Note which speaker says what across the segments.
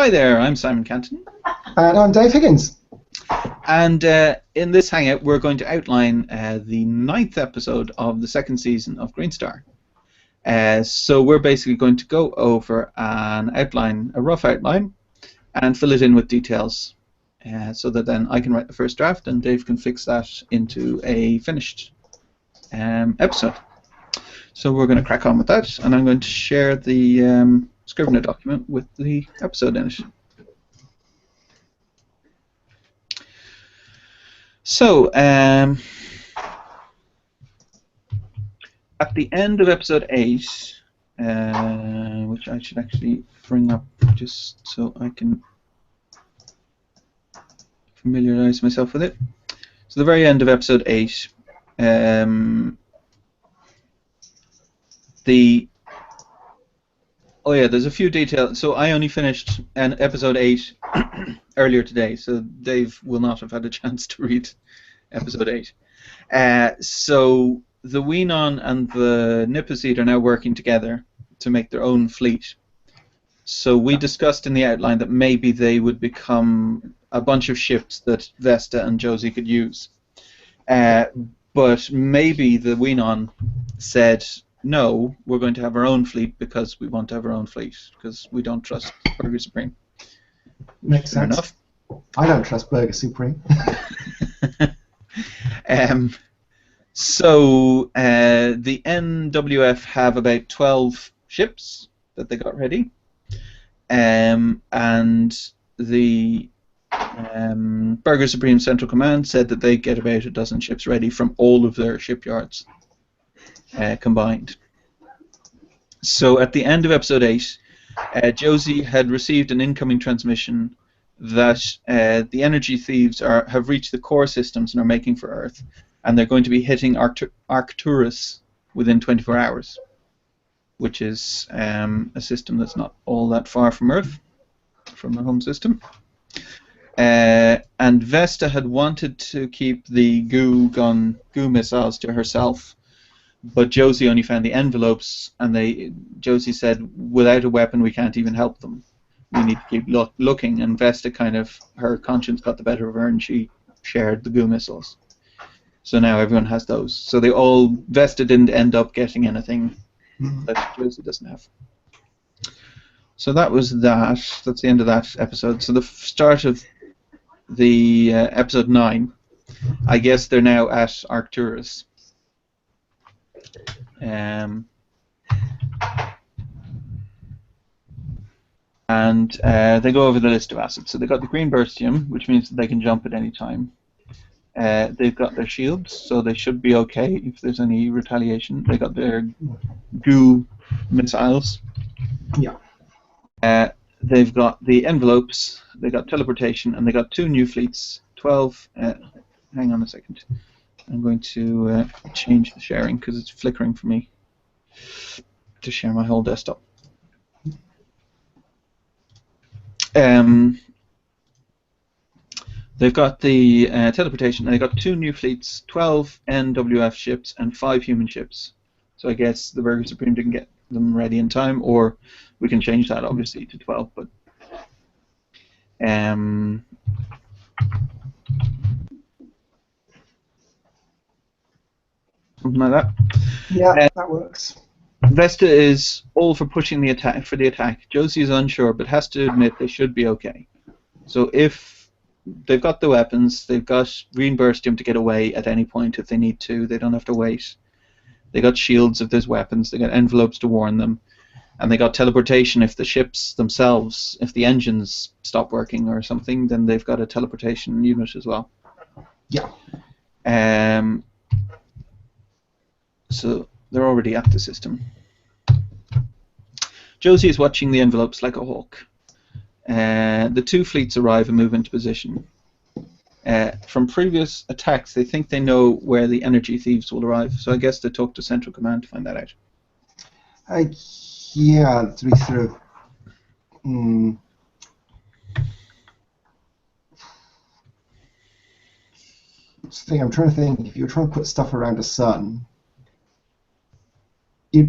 Speaker 1: Hi there, I'm Simon Cantan.
Speaker 2: And I'm Dave Higgins.
Speaker 1: And in this hangout, we're going to outline the 9th episode of the 2nd season of Greenstar. So we're basically going to go over an outline, a rough outline, and fill it in with details, so that then I can write the first draft and Dave can fix that into a finished episode. So we're going to crack on with that, and I'm going to share the Scrivener document with the episode in it. So, at the end of episode 8, which I should actually bring up just so I can familiarize myself with it. So the very end of episode 8, there's a few details. So I only finished episode 8 earlier today, so Dave will not have had a chance to read episode 8. So the Weenon and the Nipperseed are now working together to make their own fleet. So we discussed in the outline that maybe they would become a bunch of ships that Vesta and Josie could use. But maybe the Weenon said, no, we're going to have our own fleet because we want to have our own fleet, because we don't trust Burger Supreme.
Speaker 2: Makes
Speaker 1: Fair
Speaker 2: sense.
Speaker 1: enough.
Speaker 2: I don't trust Burger Supreme.
Speaker 1: So the NWF have about 12 ships that they got ready, and the Burger Supreme Central Command said that they get about a dozen ships ready from all of their shipyards combined. So at the end of episode 8, Josie had received an incoming transmission that the energy thieves have reached the core systems and are making for Earth, and they're going to be hitting Arcturus within 24 hours, which is a system that's not all that far from Earth, from the home system. And Vesta had wanted to keep the goo missiles to herself, but Josie only found the envelopes, and Josie said, without a weapon we can't even help them. We need to keep looking, and Vesta her conscience got the better of her, and she shared the goo missiles. So now everyone has those. So Vesta didn't end up getting anything that Josie doesn't have. So that was that. That's the end of that episode. So the start of the episode 9, I guess they're now at Arcturus. And they go over the list of assets. So they've got the green burstium, which means that they can jump at any time. They've got their shields, so they should be okay if there's any retaliation. They got their goo missiles.
Speaker 2: Yeah.
Speaker 1: They've got the envelopes, they got teleportation, and they got 2 new fleets. 12. Hang on a second. I'm going to change the sharing because it's flickering for me to share my whole desktop. They've got the teleportation, and they've got 2 new fleets, 12 NWF ships and 5 human ships. So I guess the Burger Supreme didn't get them ready in time, or we can change that obviously to 12, but something like that.
Speaker 2: Yeah, that works.
Speaker 1: Vesta is all for pushing the attack. Josie is unsure, but has to admit they should be okay. So if they've got the weapons, they've got green burstium to get away at any point if they need to. They don't have to wait. They got shields if there's weapons. They got envelopes to warn them, and they got teleportation if the ships themselves, if the engines stop working or something, then they've got a teleportation unit as well.
Speaker 2: Yeah.
Speaker 1: So they're already at the system. Josie is watching the envelopes like a hawk. The 2 fleets arrive and move into position. From previous attacks, they think they know where the energy thieves will arrive, so I guess they talk to Central Command to find that out.
Speaker 2: Yeah, to be sort of... I'm trying to think, if you're trying to put stuff around a sun,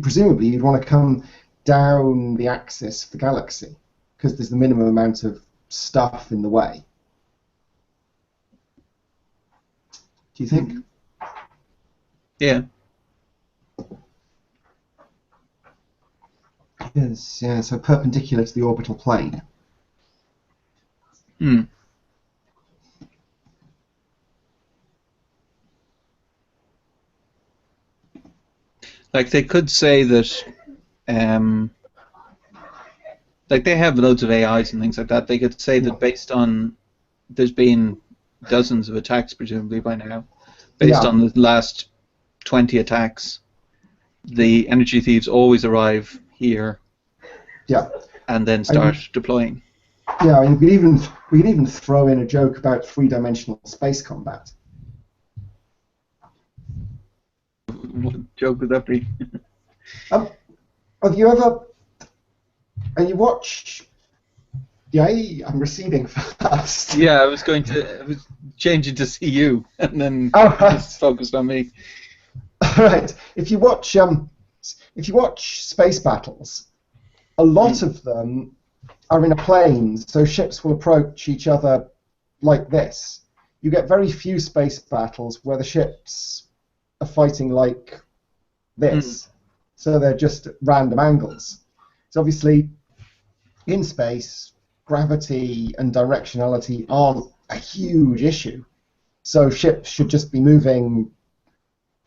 Speaker 2: presumably you'd want to come down the axis of the galaxy. because there's the minimum amount of stuff in the way. Do you think?
Speaker 1: Yeah.
Speaker 2: Yes, yeah, so perpendicular to the orbital plane.
Speaker 1: Hmm. Like they could say that, like they have loads of AIs and things like that. They could say that based on there's been dozens of attacks presumably by now, based
Speaker 2: Yeah.
Speaker 1: on the last 20 attacks, the energy thieves always arrive here
Speaker 2: Yeah.
Speaker 1: and then start deploying.
Speaker 2: Yeah, I mean, we could even throw in a joke about three-dimensional space combat.
Speaker 1: What joke would that be?
Speaker 2: Have you ever? And you watch? Yeah, I'm receding fast.
Speaker 1: Yeah, I was changing to see you, and then
Speaker 2: Oh,
Speaker 1: you
Speaker 2: right.
Speaker 1: just focused on me.
Speaker 2: Right. If you watch space battles, a lot of them are in a plane, so ships will approach each other like this. You get very few space battles where the ships are fighting like this, so they're just at random angles. So obviously, in space, gravity and directionality aren't a huge issue. So ships should just be moving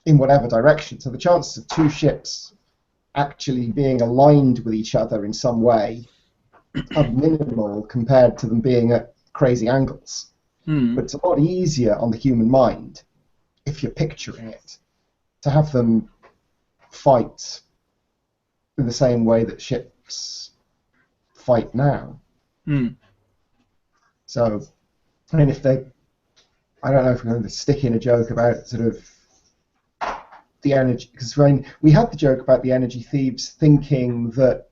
Speaker 2: in whatever direction. So the chances of two ships actually being aligned with each other in some way are minimal compared to them being at crazy angles. But it's a lot easier on the human mind, if you're picturing it, to have them fight in the same way that ships fight now. So, I mean, I don't know if we're going to stick in a joke about sort of the energy, because we had the joke about the energy thieves thinking that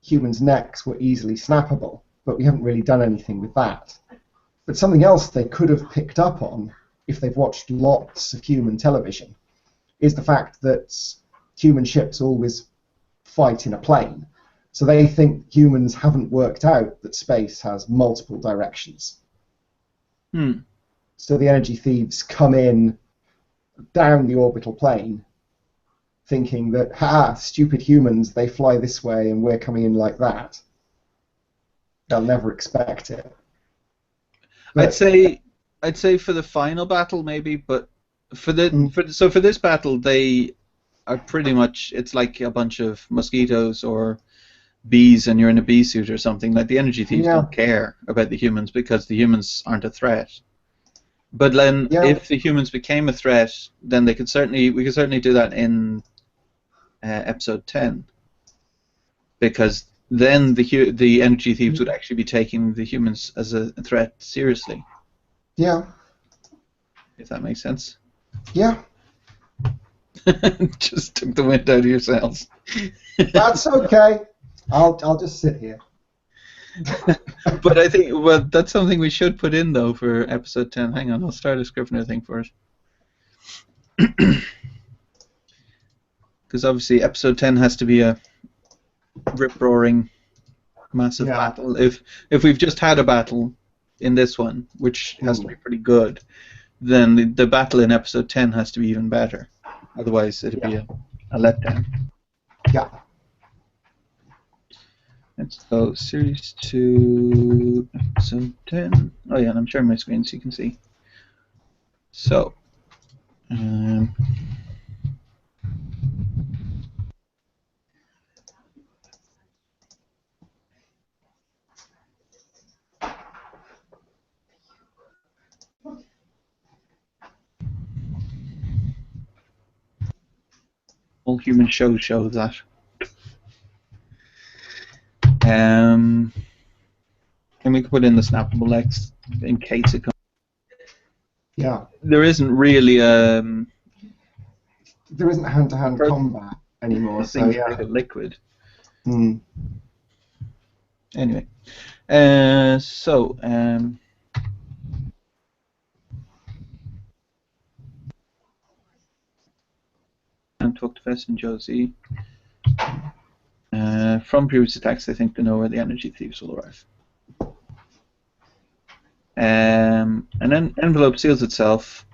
Speaker 2: humans' necks were easily snappable, but we haven't really done anything with that. But something else they could have picked up on, if they've watched lots of human television, is the fact that human ships always fight in a plane. So they think humans haven't worked out that space has multiple directions. So the energy thieves come in down the orbital plane thinking that, stupid humans, they fly this way and we're coming in like that. They'll never expect it.
Speaker 1: I'd say for the final battle maybe, but for this battle they are pretty much, it's like a bunch of mosquitoes or bees and you're in a bee suit or something. Like the energy thieves don't care about the humans because the humans aren't a threat. But then if the humans became a threat, then we could certainly do that in episode 10, because then the energy thieves would actually be taking the humans as a threat seriously.
Speaker 2: Yeah.
Speaker 1: If that makes sense.
Speaker 2: Yeah.
Speaker 1: Just took the wind out of your sails.
Speaker 2: That's okay. I'll just sit here.
Speaker 1: But I think that's something we should put in though for episode 10. Hang on, I'll start a Scrivener thing for it. Because obviously episode 10 has to be a rip-roaring, massive battle. If we've just had a battle in this one, which has to be pretty good, then the battle in episode 10 has to be even better. Otherwise, it'd be a letdown.
Speaker 2: Yeah.
Speaker 1: Let's go Series 2, Episode 10. Oh yeah, and I'm sharing my screen so you can see. So, all human shows show that. And we can put in the snappable X in case it comes.
Speaker 2: Yeah.
Speaker 1: There isn't really
Speaker 2: there isn't hand-to-hand combat anymore. So
Speaker 1: things like a liquid. Anyway, so and talk to Fess and Josie. From previous attacks, they think they know where the energy thieves will arrive. And then envelope seals itself.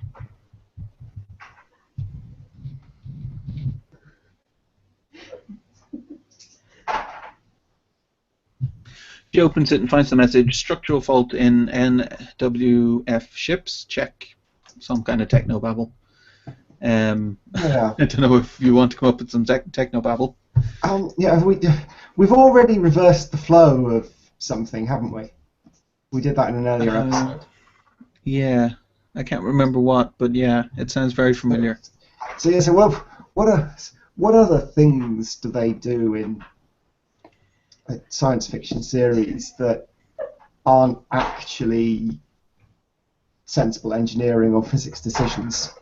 Speaker 1: She opens it and finds the message: structural fault in NWF ships. Check. Some kind of technobabble.
Speaker 2: Yeah.
Speaker 1: I don't know if you want to come up with some technobabble.
Speaker 2: Yeah, we've already reversed the flow of something, haven't we? We did that in an earlier episode.
Speaker 1: Yeah, I can't remember what, but yeah, it sounds very familiar.
Speaker 2: So yeah, so what other things do they do in a science fiction series that aren't actually sensible engineering or physics decisions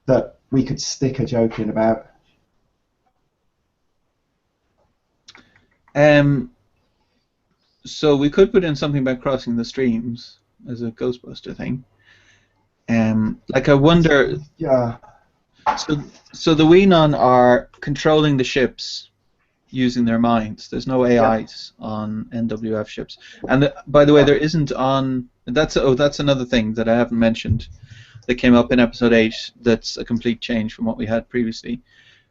Speaker 2: that we could stick a joke in about?
Speaker 1: So we could put in something about crossing the streams as a Ghostbuster thing. Like I wonder.
Speaker 2: Yeah.
Speaker 1: So the Weenon are controlling the ships using their minds. There's no AIs on NWF ships. And by the way, there isn't on. That's another thing that I haven't mentioned that came up in episode 8. That's a complete change from what we had previously.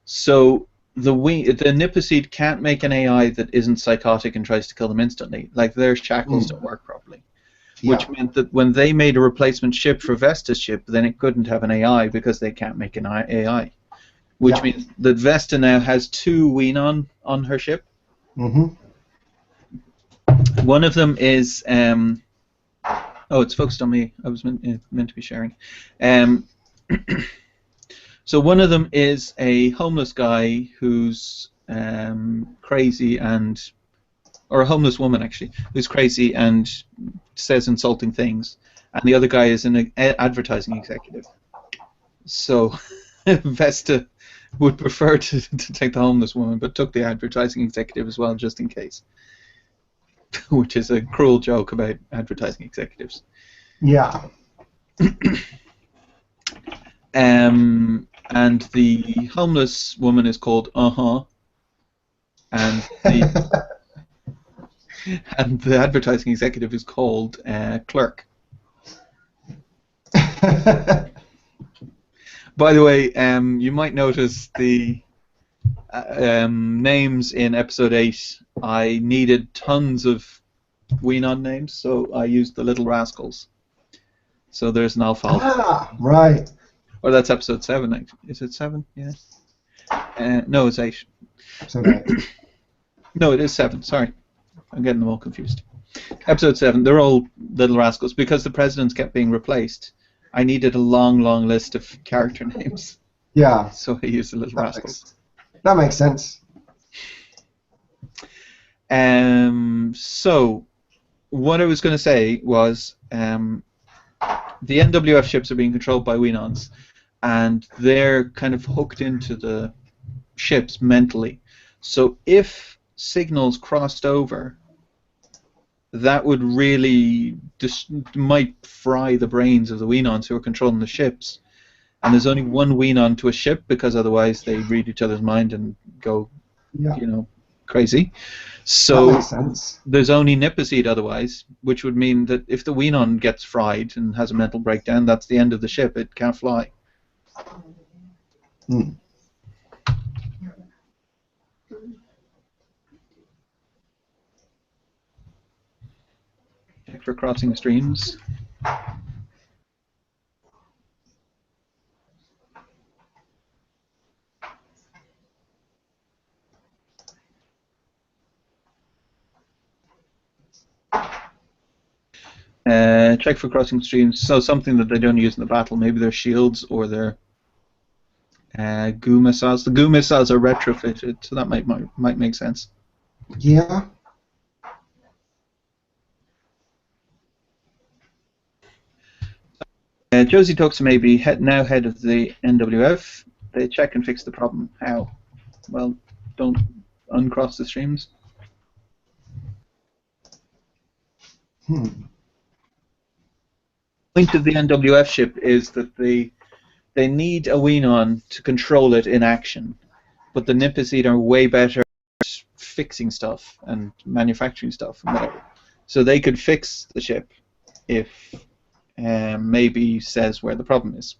Speaker 1: So the Niposeed can't make an AI that isn't psychotic and tries to kill them instantly. Like their shackles don't work properly. Which meant that when they made a replacement ship for Vesta's ship, then it couldn't have an AI because they can't make an AI. Which means that Vesta now has 2 Weenon on her ship.
Speaker 2: Mm-hmm.
Speaker 1: One of them is oh, it's focused on me. I was meant to be sharing. So one of them is a homeless guy who's crazy or a homeless woman actually, who's crazy and says insulting things, and the other guy is an advertising executive. So Vesta would prefer to take the homeless woman, but took the advertising executive as well, just in case. Which is a cruel joke about advertising executives.
Speaker 2: Yeah.
Speaker 1: And the homeless woman is called and the and the advertising executive is called Clerk. By the way, you might notice the names in episode 8. I needed tons of Weenon names, so I used the Little Rascals. So there's an alpha.
Speaker 2: Right.
Speaker 1: Or that's episode 7, actually. Is it 7? Yeah. No, it's 8.
Speaker 2: Episode 8.
Speaker 1: No, it is 7. Sorry. I'm getting them all confused. Episode 7, they're all Little Rascals. Because the presidents kept being replaced, I needed a long, long list of character names.
Speaker 2: Yeah.
Speaker 1: So I used the Little Rascals.
Speaker 2: That makes sense.
Speaker 1: So, what I was going to say was the NWF ships are being controlled by Weenons, and they're kind of hooked into the ships mentally. So if signals crossed over, that would really might fry the brains of the Weenons who are controlling the ships. And there's only one Weenon to a ship, because otherwise they read each other's mind and go, crazy. So
Speaker 2: that makes sense.
Speaker 1: There's only Niposeed otherwise, which would mean that if the Weenon gets fried and has a mental breakdown, that's the end of the ship. It can't fly.
Speaker 2: Hmm.
Speaker 1: Check for crossing streams. Check for crossing streams. So something that they don't use in the battle. Maybe their shields or their goo missiles. The goo missiles are retrofitted, so that might make sense.
Speaker 2: Yeah.
Speaker 1: Josie talks to maybe now head of the NWF. They check and fix the problem. How? Well, don't uncross the streams. The point of the NWF ship is that they need a Weenon to control it in action, but the Niposeed are way better at fixing stuff and manufacturing stuff and whatever. So they could fix the ship if maybe says where the problem is.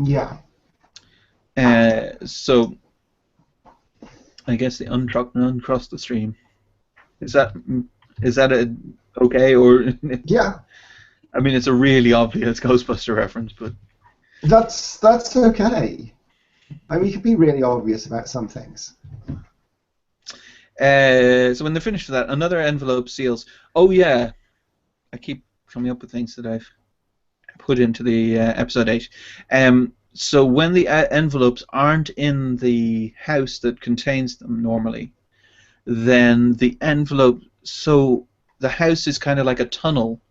Speaker 2: Yeah.
Speaker 1: So I guess they uncross the stream. Is that okay, or?
Speaker 2: Yeah.
Speaker 1: I mean, it's a really obvious Ghostbuster reference, but
Speaker 2: That's okay. I mean, you can be really obvious about some things.
Speaker 1: so when they're finished with that, another envelope seals. Oh yeah, I keep coming up with things that I've put into the episode 8. So when the envelopes aren't in the house that contains them normally, then the envelope. So the house is kind of like a tunnel,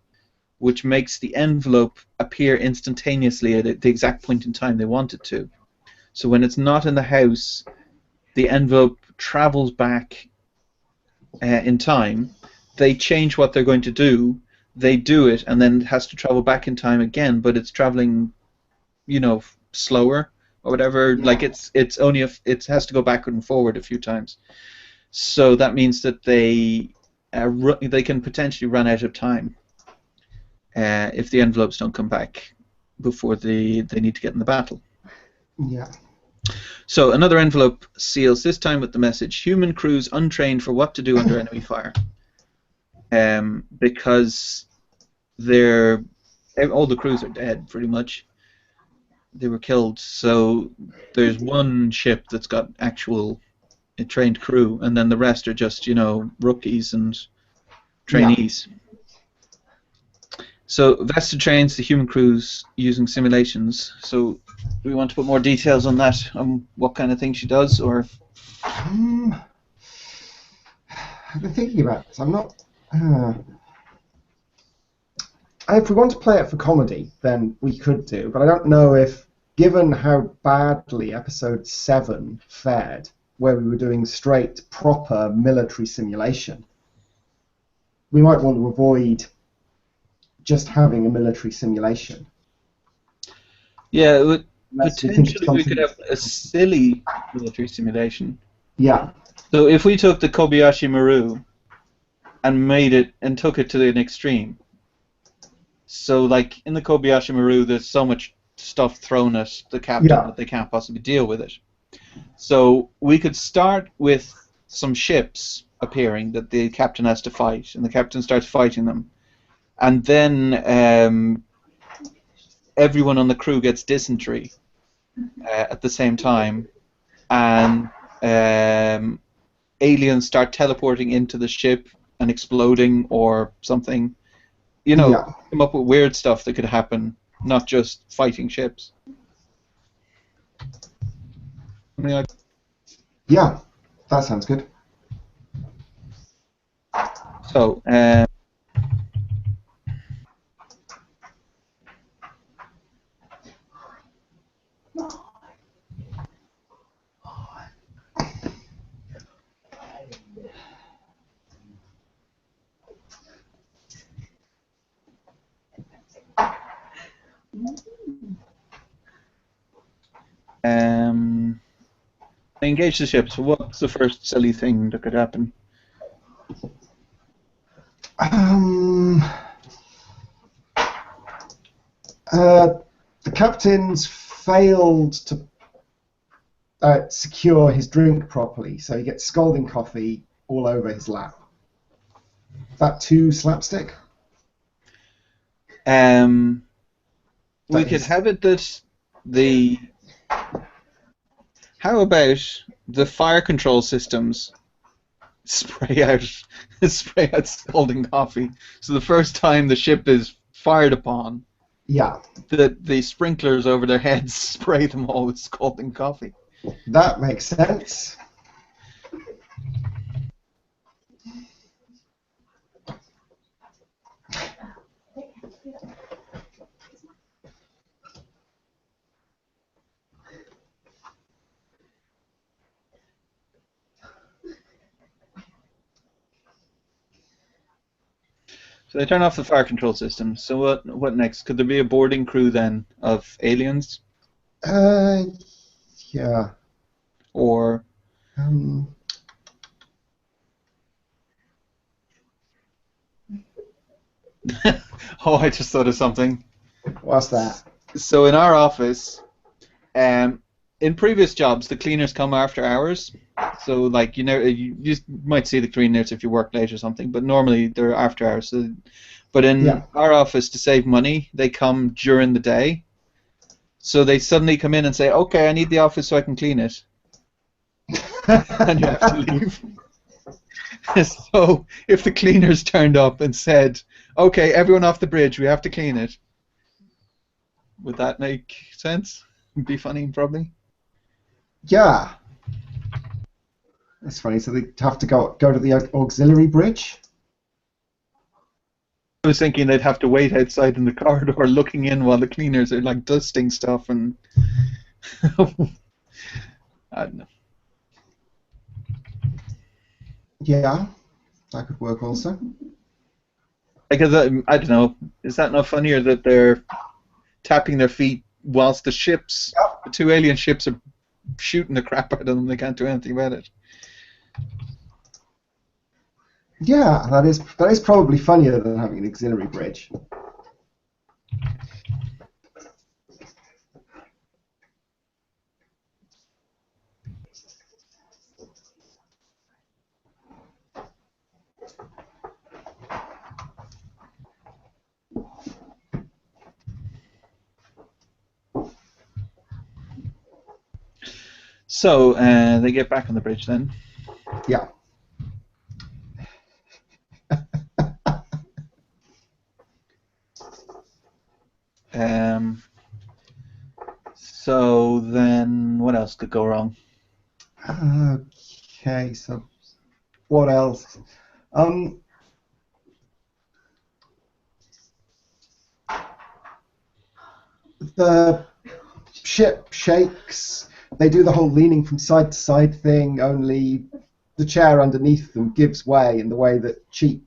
Speaker 1: which makes the envelope appear instantaneously at the exact point in time they want it to. So when it's not in the house, the envelope travels back in time. They change what they're going to do. They do it, and then it has to travel back in time again. But it's traveling, slower or whatever.
Speaker 2: Yeah.
Speaker 1: Like it's only it has to go backward and forward a few times. So that means that they can potentially run out of time if the envelopes don't come back before they need to get in the battle.
Speaker 2: Yeah.
Speaker 1: So another envelope seals, this time with the message, human crews untrained for what to do under enemy fire. Because all the crews are dead, pretty much. They were killed. So there's one ship that's got actual trained crew, and then the rest are just, rookies and trainees. Yeah. So Vesta trains the human crews using simulations. So do we want to put more details on that, on what kind of thing she does, or?
Speaker 2: I've been thinking about this. I'm not. If we want to play it for comedy, then we could do. But I don't know if, given how badly episode 7 fared, where we were doing straight, proper military simulation, we might want to avoid just having a military simulation.
Speaker 1: Yeah, potentially we could have a silly military simulation.
Speaker 2: Yeah.
Speaker 1: So if we took the Kobayashi Maru and took it to an extreme. So like in the Kobayashi Maru, there's so much stuff thrown at the captain that they can't possibly deal with it. So we could start with some ships appearing that the captain has to fight, and the captain starts fighting them. And then everyone on the crew gets dysentery at the same time, and aliens start teleporting into the ship and exploding or something. Come up with weird stuff that could happen, not just fighting ships.
Speaker 2: Yeah, that sounds good.
Speaker 1: So, engage the ship. So what's the first silly thing that could happen?
Speaker 2: The captain's failed to secure his drink properly, so he gets scalding coffee all over his lap. Is that too slapstick?
Speaker 1: We could have it that the... How about the fire control systems spray out scalding coffee? So the first time the ship is fired upon, the sprinklers over their heads spray them all with scalding coffee.
Speaker 2: That makes sense.
Speaker 1: So they turn off the fire control system. So what next? Could there be a boarding crew then of aliens?
Speaker 2: Yeah.
Speaker 1: Or Oh, I just thought of something.
Speaker 2: What's that?
Speaker 1: So in our office, um, in previous jobs, the cleaners come after hours. So like you just might see the cleaners if you work late or something, but normally they're after hours. So, but
Speaker 2: Yeah.
Speaker 1: in our office, to save money, they come during the day. So they suddenly come in and say, "Okay, I need the office so I can clean it," and you have to leave. So if the cleaners turned up and said, "Okay, everyone off the bridge, we have to clean it," would that make sense? Be funny, probably.
Speaker 2: Yeah. That's funny. So they have to go to the auxiliary bridge.
Speaker 1: I was thinking they'd have to wait outside in the corridor looking in while the cleaners are like dusting stuff and I don't know.
Speaker 2: Yeah, that could work also.
Speaker 1: Because I don't know, is that not funnier that they're tapping their feet whilst the two alien ships are shooting the crap out of them? They can't do anything about it.
Speaker 2: Yeah, that is probably funnier than having an auxiliary bridge.
Speaker 1: So they get back on the bridge then.
Speaker 2: Yeah.
Speaker 1: Um, so then what else could go wrong?
Speaker 2: Okay, so what else? Um, the ship shakes. They do the whole leaning from side to side thing, only the chair underneath them gives way in the way that cheap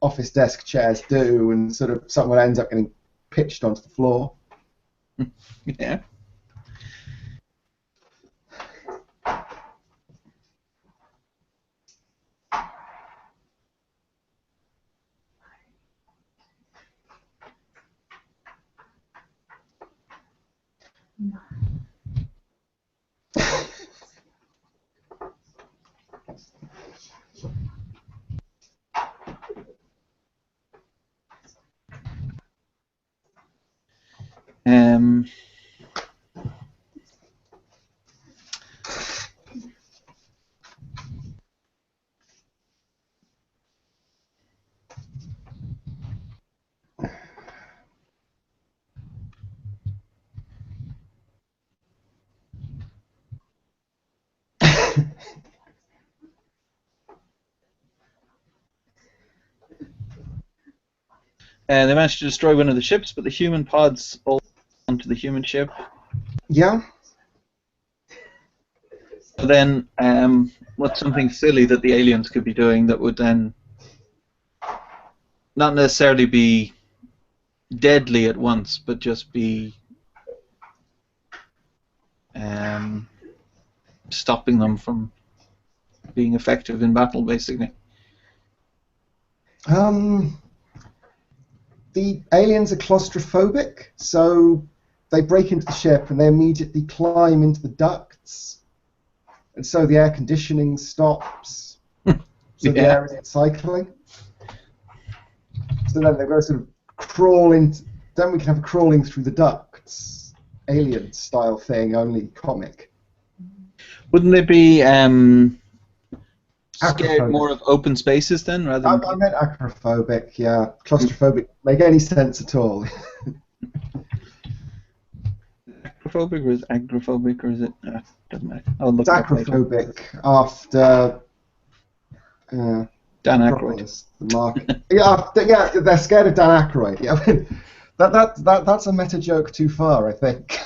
Speaker 2: office desk chairs do, and sort of someone ends up getting pitched onto the floor.
Speaker 1: Yeah. Um, and they managed to destroy one of the ships, but the human pods all onto the human ship.
Speaker 2: Yeah.
Speaker 1: So then, what's something silly that the aliens could be doing that would then not necessarily be deadly at once, but just be um, stopping them from being effective in battle, basically.
Speaker 2: Um, the aliens are claustrophobic, so they break into the ship and they immediately climb into the ducts, and so the air conditioning stops, so the
Speaker 1: Yeah.
Speaker 2: air isn't cycling. So then they go sort of crawl into. Then we can have a crawling through the ducts, alien style thing, only comic.
Speaker 1: Wouldn't they be scared
Speaker 2: Acrophobic.
Speaker 1: more of open spaces then, rather than
Speaker 2: I meant acrophobic, yeah. Claustrophobic. Make any sense at all.
Speaker 1: acrophobic, or is it agrophobic, or is it? Doesn't matter. I'll look
Speaker 2: It's
Speaker 1: it up later.
Speaker 2: acrophobic after
Speaker 1: Dan Aykroyd.
Speaker 2: Acropolis, the market. Yeah, they're scared of Dan Aykroyd. Yeah, I mean, that's a meta joke too far, I think.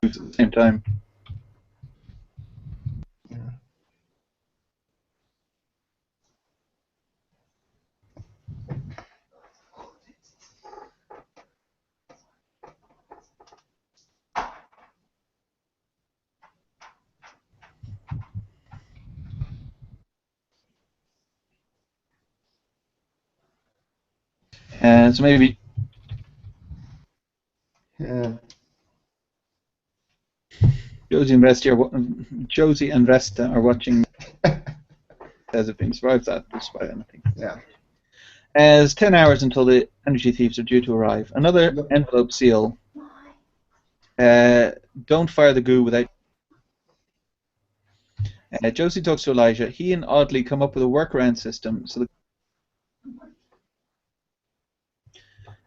Speaker 1: At the same time. So maybe
Speaker 2: Yeah.
Speaker 1: Josie and Vesta are watching as if being survived that despite anything.
Speaker 2: Yeah.
Speaker 1: As 10 hours until the energy thieves are due to arrive. Another
Speaker 2: Yep.
Speaker 1: envelope seal. Don't fire the goo without. Josie talks to Elijah. He and Audley come up with a workaround system. So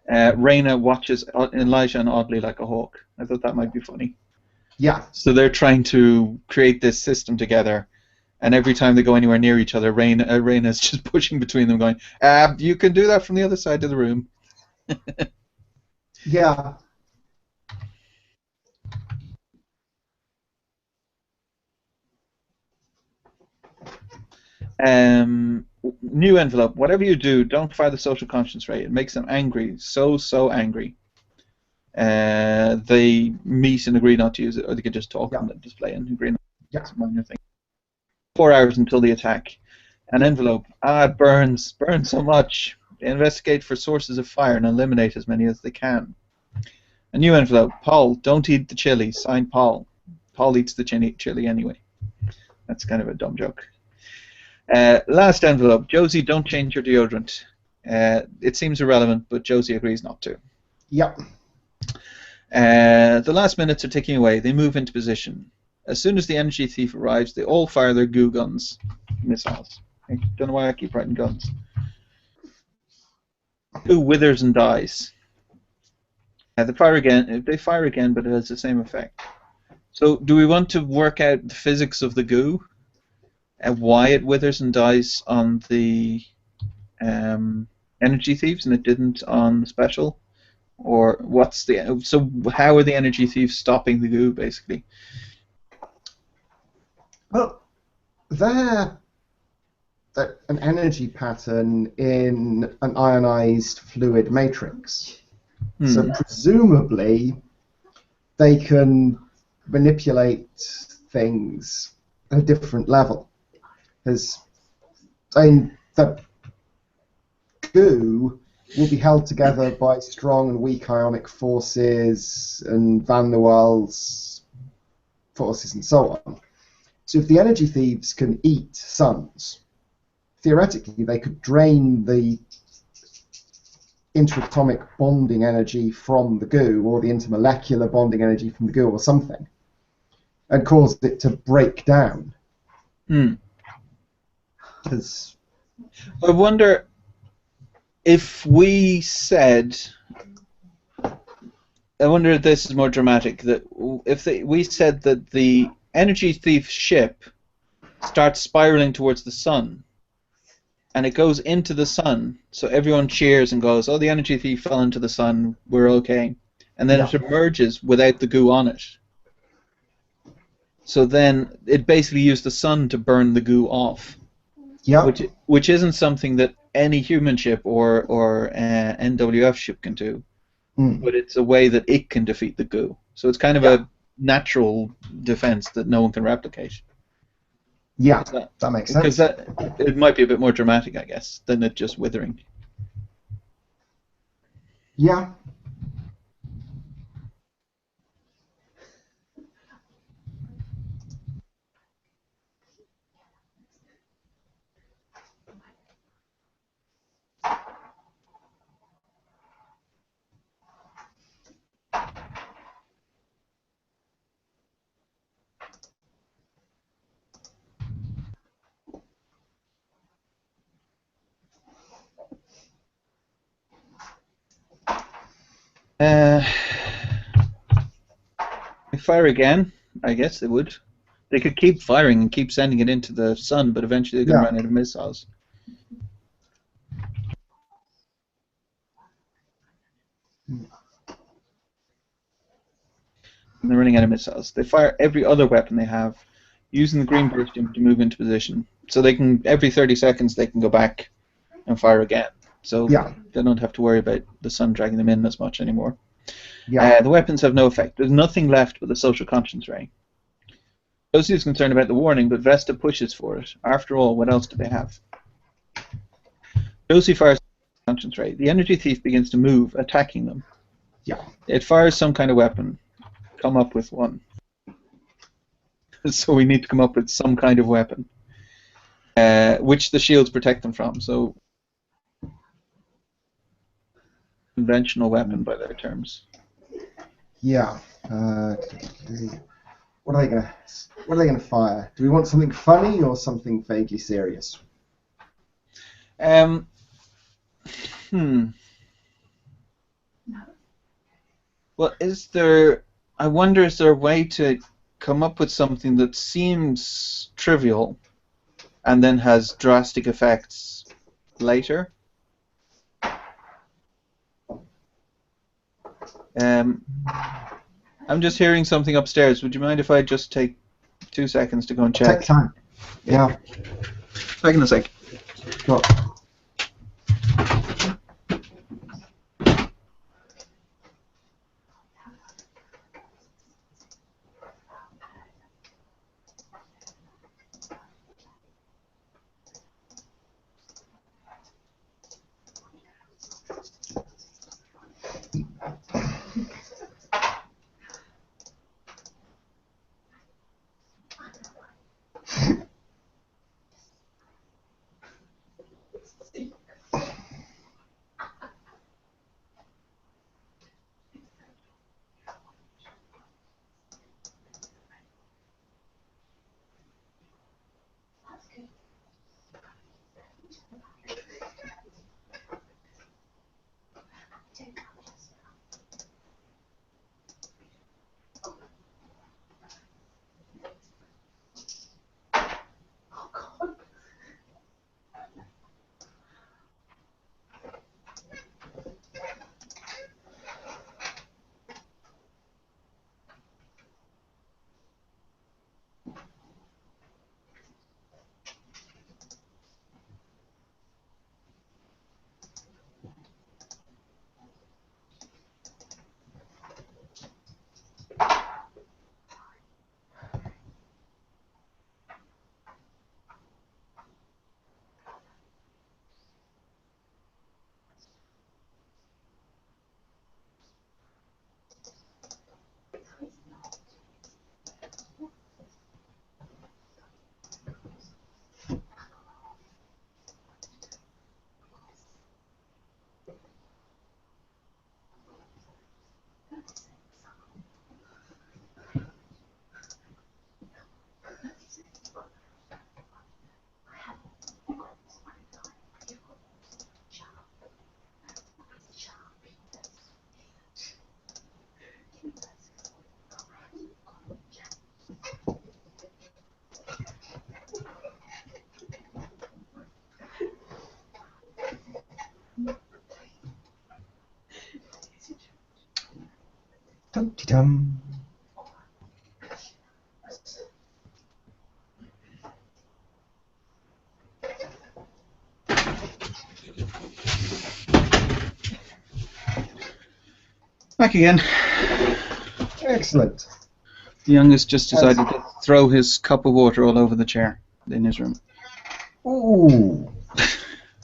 Speaker 1: Raina watches Elijah and Audley like a hawk. I thought that might be funny.
Speaker 2: Yeah.
Speaker 1: So they're trying to create this system together, and every time they go anywhere near each other, Raina's just pushing between them, going, "You can do that from the other side of the room."
Speaker 2: Yeah.
Speaker 1: New envelope. Whatever you do, don't fire the social conscience ray. It makes them angry. So angry. They meet and agree not to use it, or they could just talk on the display and agree not to use it. It's a minor thing. 4 hours until the attack. An envelope. It burns so much. They investigate for sources of fire and eliminate as many as they can. A new envelope. Paul, don't eat the chili. Signed, Paul. Paul eats the chili anyway. That's kind of a dumb joke. Last envelope. Josie, don't change your deodorant. It seems irrelevant, but Josie agrees not to.
Speaker 2: Yep.
Speaker 1: The last minutes are ticking away. They move into position. As soon as the energy thief arrives, they all fire their goo guns. Missiles. I don't know why I keep writing guns. Goo withers and dies. They fire again, but it has the same effect. So, do we want to work out the physics of the goo? And why it withers and dies on the energy thieves and it didn't on the special? Or so how are the energy thieves stopping the goo, basically?
Speaker 2: Well, they're an energy pattern in an ionized fluid matrix. So presumably they can manipulate things at a different level. Because the goo will be held together by strong and weak ionic forces and Van der Waals forces and so on. So if the energy thieves can eat suns, theoretically they could drain the interatomic bonding energy from the goo or the intermolecular bonding energy from the goo or something and cause it to break down.
Speaker 1: I wonder if we said, I wonder if this is more dramatic, that if we said that the energy thief ship starts spiraling towards the sun and it goes into the sun, so everyone cheers and goes, oh, the energy thief fell into the sun, we're okay, and then it emerges without the goo on it. So then it basically used the sun to burn the goo off.
Speaker 2: Yeah.
Speaker 1: Which isn't something that any human ship or NWF ship can do, but it's a way that it can defeat the goo. So it's kind of a natural defense that no one can replicate.
Speaker 2: Yeah, that makes sense.
Speaker 1: Because it might be a bit more dramatic, I guess, than it just withering.
Speaker 2: Yeah.
Speaker 1: They fire again, I guess they would. They could keep firing and keep sending it into the sun, but eventually they're going to run out of missiles. And they're running out of missiles. They fire every other weapon they have, using the green burst to move into position. So they can, every 30 seconds, they can go back and fire again. So they don't have to worry about the sun dragging them in as much anymore. The weapons have no effect. There's nothing left but the social conscience ray. Josie is concerned about the warning, but Vesta pushes for it. After all, what else do they have? Josie fires the conscience ray. The energy thief begins to move, attacking them.
Speaker 2: Yeah.
Speaker 1: It fires some kind of weapon. Come up with one. So we need to come up with some kind of weapon, which the shields protect them from. So, conventional weapon by their terms.
Speaker 2: Yeah. What are they gonna fire? Do we want something funny or something vaguely serious?
Speaker 1: Well, I wonder, is there a way to come up with something that seems trivial and then has drastic effects later? I'm just hearing something upstairs. Would you mind if I just take 2 seconds to go and check?
Speaker 2: Take time. Yeah.
Speaker 1: Back in a sec.
Speaker 2: Sure. Dum-de-dum.
Speaker 1: Back again.
Speaker 2: Excellent.
Speaker 1: The youngest just decided to throw his cup of water all over the chair in his room.
Speaker 2: Ooh.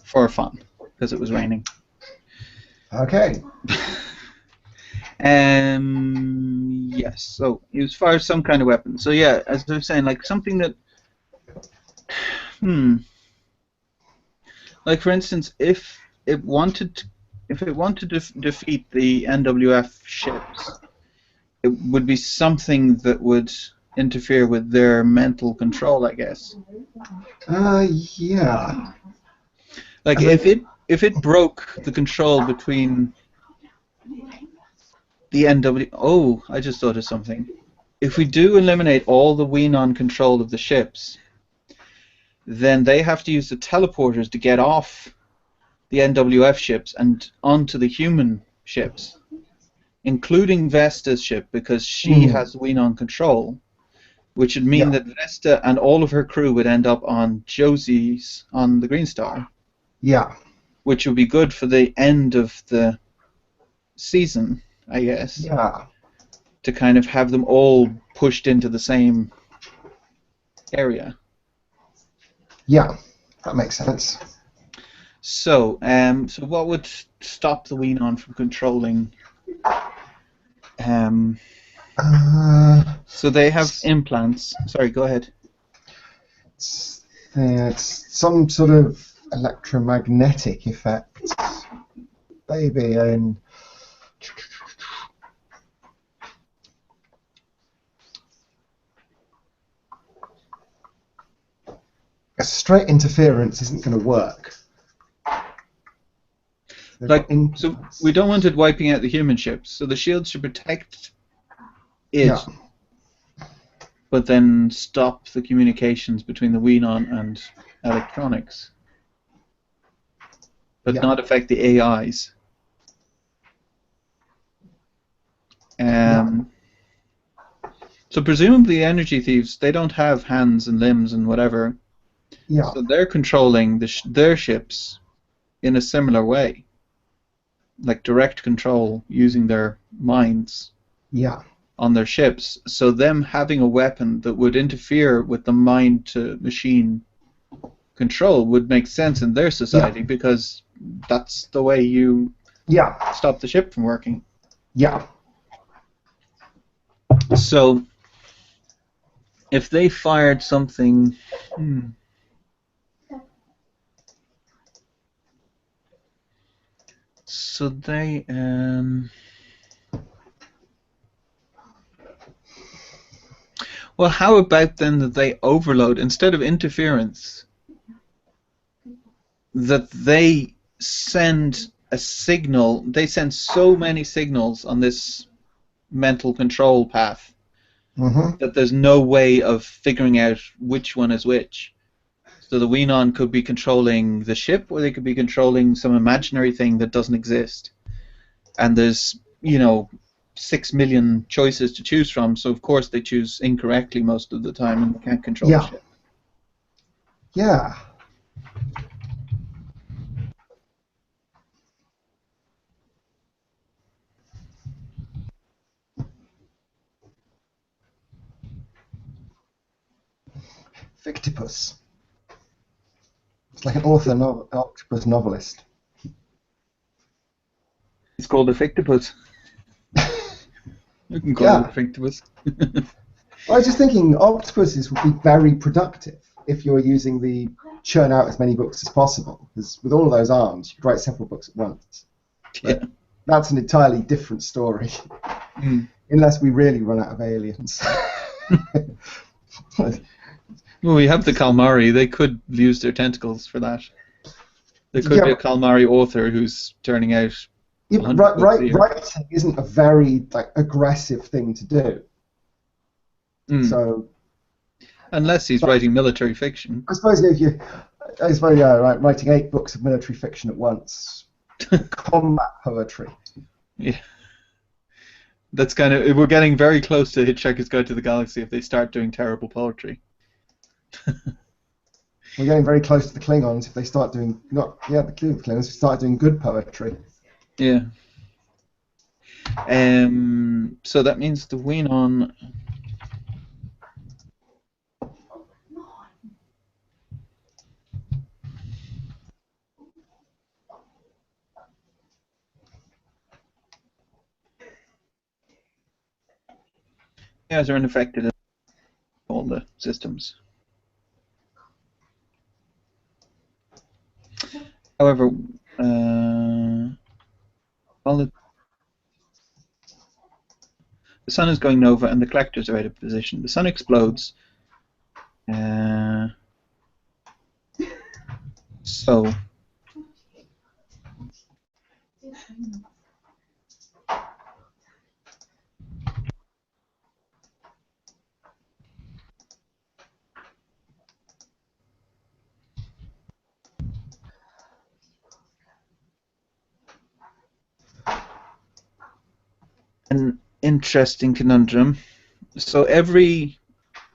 Speaker 1: For fun, because it was raining.
Speaker 2: Okay.
Speaker 1: Yes, so he was fired some kind of weapon. So yeah, as I was saying, like something that, like for instance, if it wanted to defeat the NWF ships, it would be something that would interfere with their mental control, I guess.
Speaker 2: Yeah.
Speaker 1: Like if it broke the control between the NW. Oh, I just thought of something. If we do eliminate all the Xenon control of the ships, then they have to use the teleporters to get off the NWF ships and onto the human ships, including Vesta's ship, because she has Xenon control, which would mean that Vesta and all of her crew would end up on Josie's, on the Greenstar.
Speaker 2: Yeah.
Speaker 1: Which would be good for the end of the season, I guess.
Speaker 2: Yeah.
Speaker 1: To kind of have them all pushed into the same area.
Speaker 2: Yeah, that makes sense.
Speaker 1: So what would stop the Xenon from controlling? Um,
Speaker 2: Uh,
Speaker 1: so they have implants. Sorry, go ahead.
Speaker 2: it's some sort of electromagnetic effect, maybe, and a straight interference isn't going to work.
Speaker 1: So we don't want it wiping out the human ships. So the shield should protect it,
Speaker 2: Yeah.
Speaker 1: but then stop the communications between the Xenon and electronics, but
Speaker 2: Yeah.
Speaker 1: not affect the AIs. So presumably energy thieves, they don't have hands and limbs and whatever.
Speaker 2: Yeah.
Speaker 1: So they're controlling their ships in a similar way, like direct control using their minds
Speaker 2: Yeah.
Speaker 1: on their ships. So them having a weapon that would interfere with the mind-to-machine control would make sense in their society because that's the way you stop the ship from working.
Speaker 2: Yeah.
Speaker 1: So if they fired something... So they... Well, how about then that they overload, instead of interference, that they send a signal, they send so many signals on this mental control path that there's no way of figuring out which one is which. So the Xenon could be controlling the ship, or they could be controlling some imaginary thing that doesn't exist. And there's, 6 million choices to choose from, so of course they choose incorrectly most of the time and they can't control the ship.
Speaker 2: Yeah. Fictipus. It's like an author, octopus novelist.
Speaker 1: It's called a fictipus. You can call it a fictipus.
Speaker 2: I was just thinking octopuses would be very productive if you were using the churn out as many books as possible, because with all of those arms, you could write several books at once. But that's an entirely different story, unless we really run out of aliens.
Speaker 1: Well, we have the calamari. They could use their tentacles for that. There could be a calamari author who's turning out.
Speaker 2: Writing isn't a very aggressive thing to do. So,
Speaker 1: unless he's writing military fiction.
Speaker 2: I suppose writing 8 books of military fiction at once, combat poetry.
Speaker 1: Yeah, that's kind of. We're getting very close to Hitchhiker's Guide to the Galaxy if they start doing terrible poetry.
Speaker 2: We're getting very close to the Klingons if they start doing Klingons start doing good poetry.
Speaker 1: Yeah. So that means the Xenon. Guys are unaffected in all the systems. However, the sun is going nova and the collectors are out of position. The sun explodes. So. An interesting conundrum. So every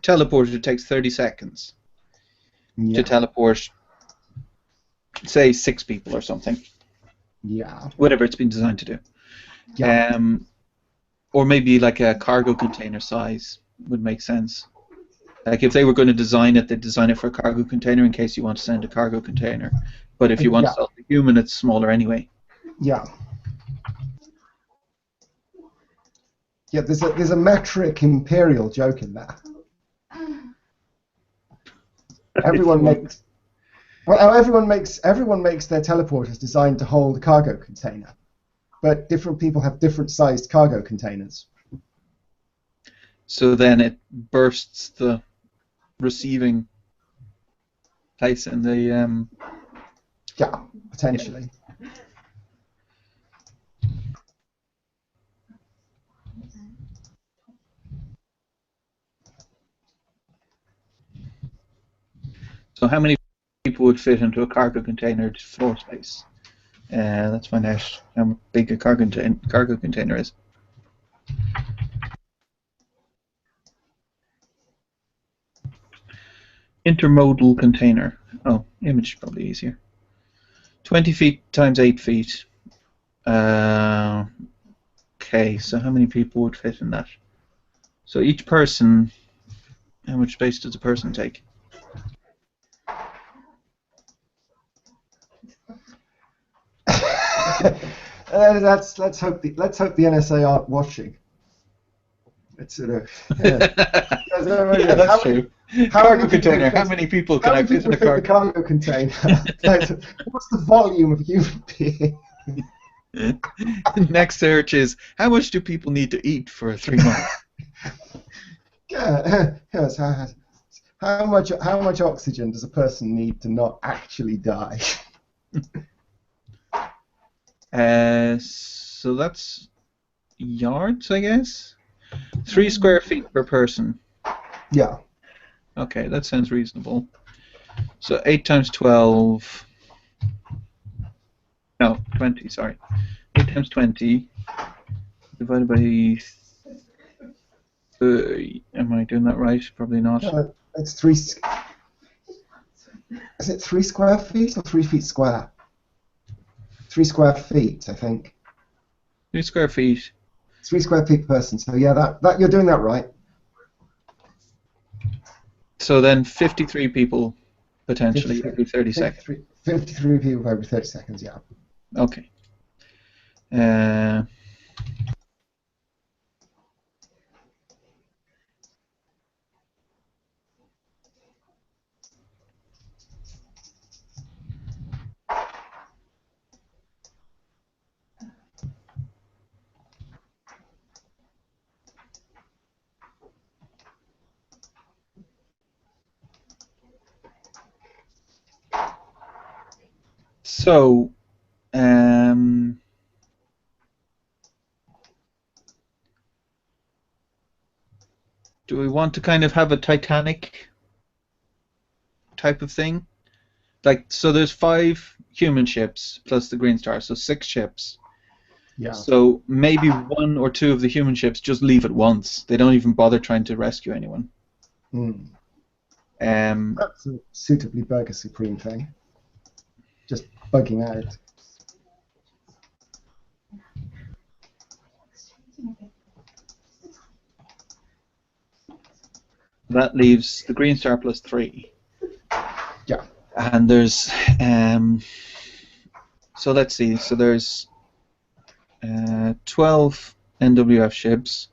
Speaker 1: teleporter takes 30 seconds to teleport, say, 6 people or something.
Speaker 2: Yeah.
Speaker 1: Whatever it's been designed to do.
Speaker 2: Yeah.
Speaker 1: Or maybe like a cargo container size would make sense. Like if they were going to design it, they'd design it for a cargo container in case you want to send a cargo container. But if you want to
Speaker 2: Yeah,
Speaker 1: sell the human, it's smaller anyway.
Speaker 2: yeah, yeah. There's a metric imperial joke in there. Everyone makes everyone makes their teleporters designed to hold a cargo container, but different people have different sized cargo containers.
Speaker 1: So then it bursts the receiving place in the
Speaker 2: Yeah, potentially.
Speaker 1: So how many people would fit into a cargo container floor space? Let's find out how big a cargo container is. Intermodal container. Oh, image probably easier. 20 feet times 8 feet. Okay, so how many people would fit in that? So each person, how much space does a person take?
Speaker 2: Let's hope the NSA aren't watching. Let's sort of. Yeah,
Speaker 1: Yeah, that's true. Cargo container. How many people can I fit in a
Speaker 2: cargo container? What's the volume of a human being?
Speaker 1: Next search is how much do people need to eat for 3 months?
Speaker 2: Yes, how much oxygen does a person need to not actually die?
Speaker 1: So that's yards, I guess. 3 square feet per person.
Speaker 2: Yeah.
Speaker 1: Okay, that sounds reasonable. So 8 times 12. No, 20. Sorry, 8 times 20 divided by. Am I doing that right? Probably not.
Speaker 2: It's 3. Is it 3 square feet or 3 feet square? 3 square feet, I think.
Speaker 1: 3 square feet.
Speaker 2: 3 square feet per person. So yeah, that you're doing that right.
Speaker 1: So then 53 people potentially every 30 seconds.
Speaker 2: 53 people every 30 seconds. Yeah.
Speaker 1: Okay. So, do we want to kind of have a Titanic type of thing? Like, so there's 5 human ships plus the Greenstar, so 6 ships.
Speaker 2: Yeah.
Speaker 1: So maybe 1 or 2 of the human ships just leave at once. They don't even bother trying to rescue anyone.
Speaker 2: That's a suitably Burger Supreme thing. Just bugging out.
Speaker 1: That leaves the Greenstar plus 3.
Speaker 2: Yeah.
Speaker 1: And there's so let's see. So there's 12 NWF ships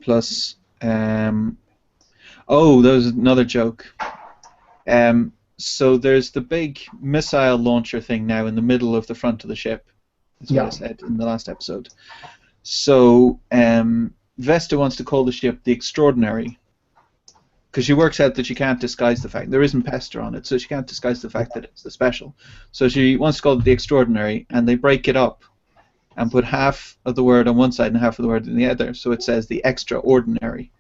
Speaker 1: plus. Oh, there was another joke. So there's the big missile launcher thing now in the middle of the front of the ship. That's what I said in the last episode. So Vesta wants to call the ship the Extraordinary, because she works out that she can't disguise the fact there isn't Pester on it, so she can't disguise the fact that it's the Special. So she wants to call it the Extraordinary, and they break it up and put half of the word on one side and half of the word on the other, so it says the Extraordinary.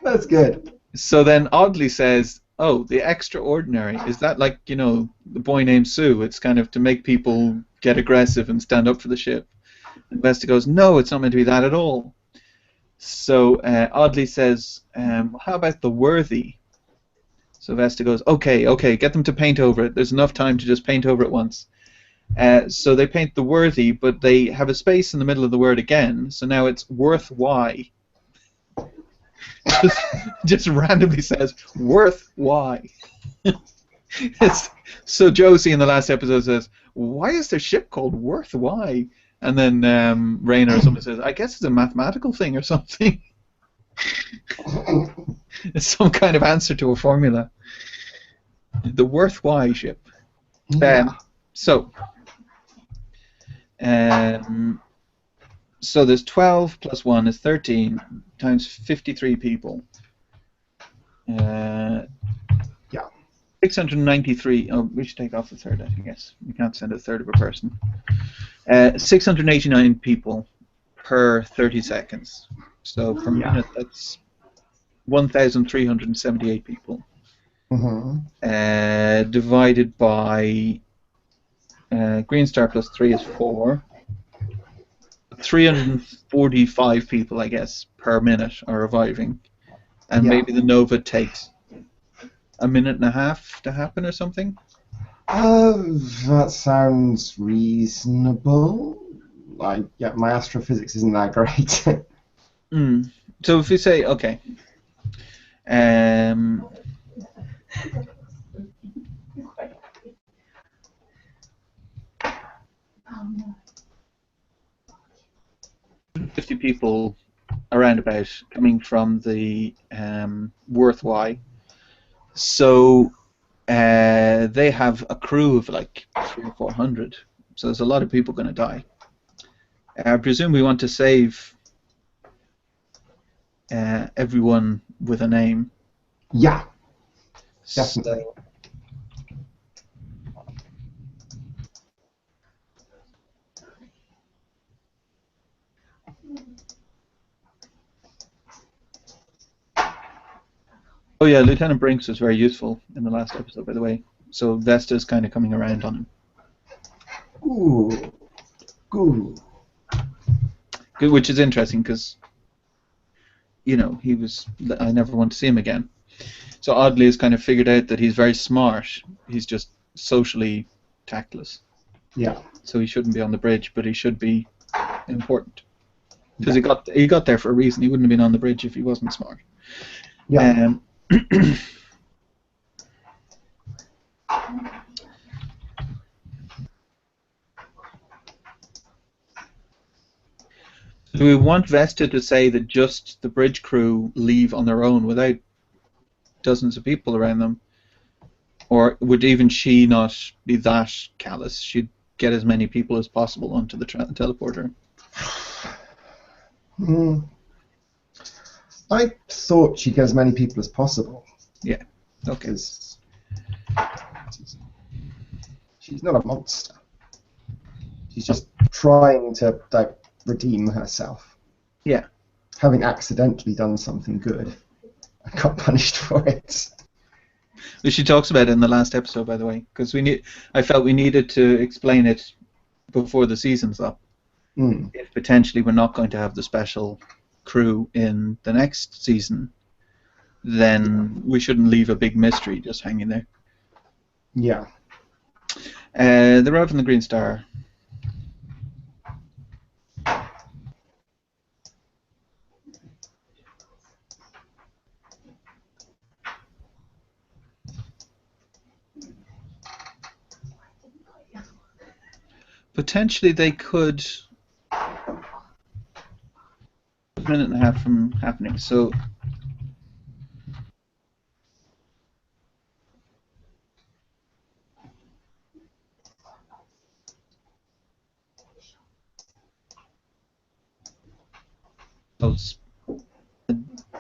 Speaker 2: That's good.
Speaker 1: So then Audley says, oh, the Extraordinary, is that like, you know, the boy named Sue? It's kind of to make people get aggressive and stand up for the ship. And Vesta goes, no, it's not meant to be that at all. So Audley says, how about the Worthy? So Vesta goes, okay, get them to paint over it. There's enough time to just paint over it once. So they paint the worthy, but they have a space in the middle of the word again. So now it's worth why. Just randomly says worth why. So Josie in the last episode says, "Why is their ship called Worth Why?" And then Raina or somebody says, "I guess it's a mathematical thing or something." It's some kind of answer to a formula. The Worth Why ship.
Speaker 2: Yeah.
Speaker 1: So there's 12 plus 1 is 13 times 53 people.
Speaker 2: Yeah.
Speaker 1: 693. Oh, we should take off the third, I guess. We can't send a third of a person. 689 people per 30 seconds. So per minute, that's 1,378 people.
Speaker 2: Mm-hmm.
Speaker 1: Divided by Greenstar plus 3 is 4. 345 people, I guess, per minute are reviving. And maybe the Nova takes a minute and a half to happen or something?
Speaker 2: That sounds reasonable. My astrophysics isn't that great.
Speaker 1: So if we say, okay, 50 people around about coming from the Worth Y. So they have a crew of like 300 or 400. So there's a lot of people going to die. I presume we want to save everyone with a name.
Speaker 2: Yeah, definitely.
Speaker 1: Oh yeah, Lieutenant Brinks was very useful in the last episode, by the way. So Vesta's kind of coming around on him.
Speaker 2: Ooh. Good.
Speaker 1: Which is interesting because, you know, I never want to see him again. So Audley has kind of figured out that he's very smart. He's just socially tactless.
Speaker 2: Yeah.
Speaker 1: So he shouldn't be on the bridge, but he should be important. Because he got there for a reason. He wouldn't have been on the bridge if he wasn't smart.
Speaker 2: Yeah.
Speaker 1: Do we want Vesta to say that just the bridge crew leave on their own without dozens of people around them? Or would even she not be that callous? She'd get as many people as possible onto the teleporter.
Speaker 2: I thought she'd get as many people as possible.
Speaker 1: Yeah. Okay.
Speaker 2: She's not a monster. She's just trying to redeem herself.
Speaker 1: Yeah.
Speaker 2: Having accidentally done something good, I got punished for it.
Speaker 1: She talks about it in the last episode, by the way, because I felt we needed to explain it before the season's up. If potentially we're not going to have the special crew in the next season, then we shouldn't leave a big mystery just hanging there.
Speaker 2: Yeah.
Speaker 1: They're out from the Greenstar. Potentially they could a minute and a half from happening. So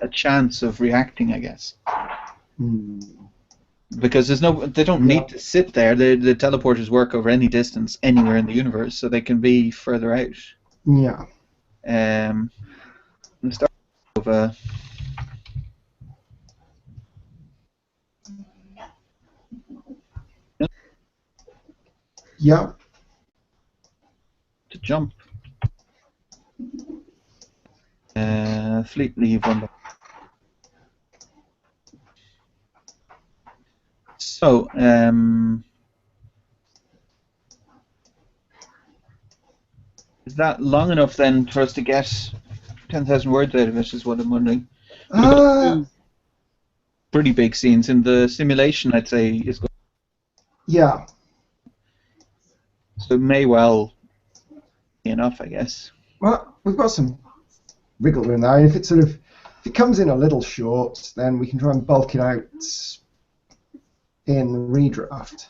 Speaker 1: a chance of reacting, I guess. Because they don't need to sit there. The teleporters work over any distance anywhere in the universe, so they can be further out.
Speaker 2: Yeah.
Speaker 1: Let's start over.
Speaker 2: Yeah.
Speaker 1: To jump. Fleet leave on the. So, Is that long enough then for us to get 10,000 words out of it? Is what I'm wondering. We've got
Speaker 2: Uh,
Speaker 1: two pretty big scenes in the simulation. I'd say is good.
Speaker 2: yeah.
Speaker 1: So it may well be enough, I guess.
Speaker 2: Well, we've got some wiggle room there. If it comes in a little short, then we can try and bulk it out in redraft.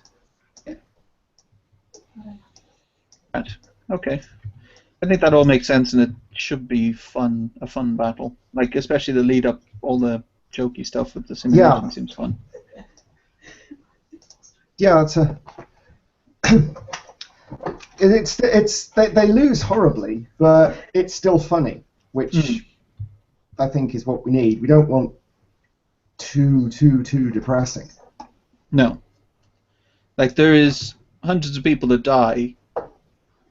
Speaker 1: Right. Okay. I think that all makes sense, and it should be fun. A fun battle, like especially the lead up, all the jokey stuff with the simulation seems fun.
Speaker 2: Yeah, they lose horribly, but it's still funny, which I think is what we need. We don't want too depressing.
Speaker 1: No. Like there is hundreds of people that die,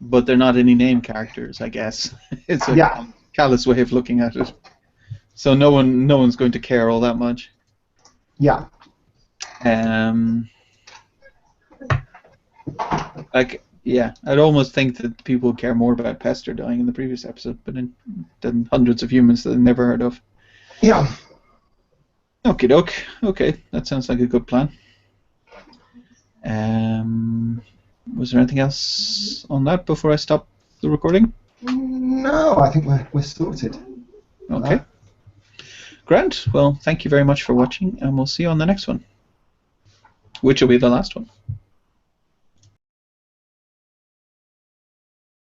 Speaker 1: but they're not any name characters, I guess. It's a callous way of looking at it. So no one's going to care all that much.
Speaker 2: Yeah.
Speaker 1: I'd almost think that people would care more about Pester dying in the previous episode, but than hundreds of humans that I've never heard of.
Speaker 2: Yeah.
Speaker 1: Okie doke. Okay, that sounds like a good plan. Was there anything else on that before I stop the recording?
Speaker 2: No, I think we're sorted.
Speaker 1: Okay. Grant, well, thank you very much for watching, and we'll see you on the next one, which will be the last one.